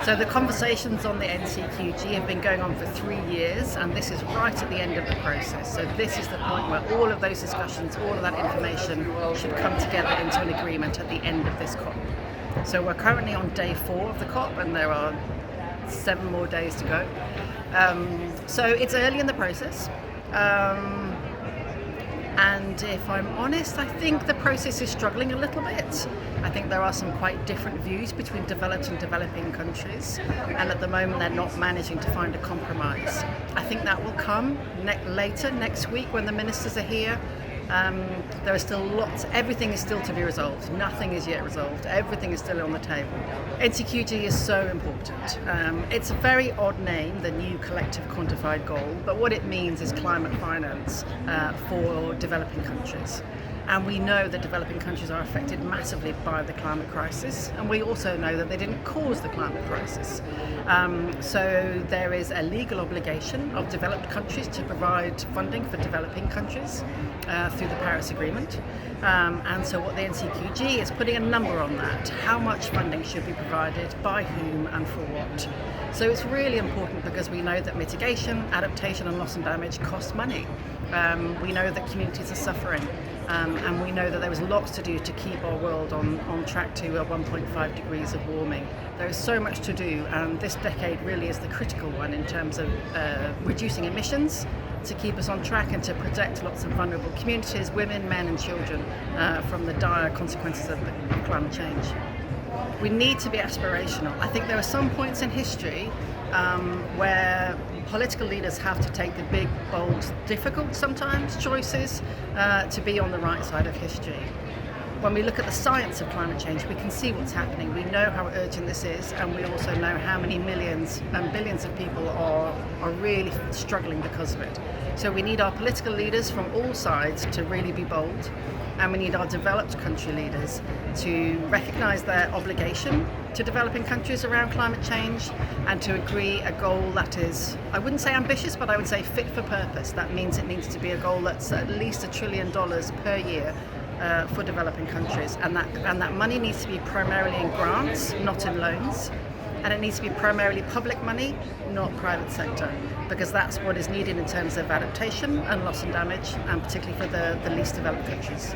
So the conversations on the NCQG have been going on for 3 years, and this is right at the end of the process. So this is the point where all of those discussions, all of that information should come together into an agreement at the end of this COP. So we're currently on day 4 of the COP, and there are 7 more days to go. So it's early in the process. And if I'm honest, I think the process is struggling a little bit. I think there are some quite different views between developed and developing countries, and at the moment they're not managing to find a compromise. I think that will come later next week when the ministers are here. There are still everything is still to be resolved. Nothing is yet resolved. Everything is still on the table. NCQG is so important. It's a very odd name, the new collective quantified goal, but what it means is climate finance for developing countries. And we know that developing countries are affected massively by the climate crisis, and we also know that they didn't cause the climate crisis. So there is a legal obligation of developed countries to provide funding for developing countries through the Paris Agreement. And so what the NCQG is putting a number on that. How much funding should be provided, by whom and for what? So it's really important because we know that mitigation, adaptation and loss and damage cost money. We know that communities are suffering. And we know that there is lots to do to keep our world on track to 1.5 degrees of warming. There is so much to do, and this decade really is the critical one in terms of reducing emissions to keep us on track and to protect lots of vulnerable communities, women, men and children from the dire consequences of climate change. We need to be aspirational. I think there are some points in history where political leaders have to take the big, bold, difficult sometimes choices to be on the right side of history. When we look at the science of climate change, we can see what's happening. We know how urgent this is, and we also know how many millions and billions of people are really struggling because of it. So we need our political leaders from all sides to really be bold, and we need our developed country leaders to recognise their obligation to developing countries around climate change and to agree a goal that is, I wouldn't say ambitious, but I would say fit for purpose. That means it needs to be a goal that's at least $1 trillion per year for developing countries, and that money needs to be primarily in grants, not in loans, and it needs to be primarily public money, not private sector, because that's what is needed in terms of adaptation and loss and damage, and particularly for the least developed countries.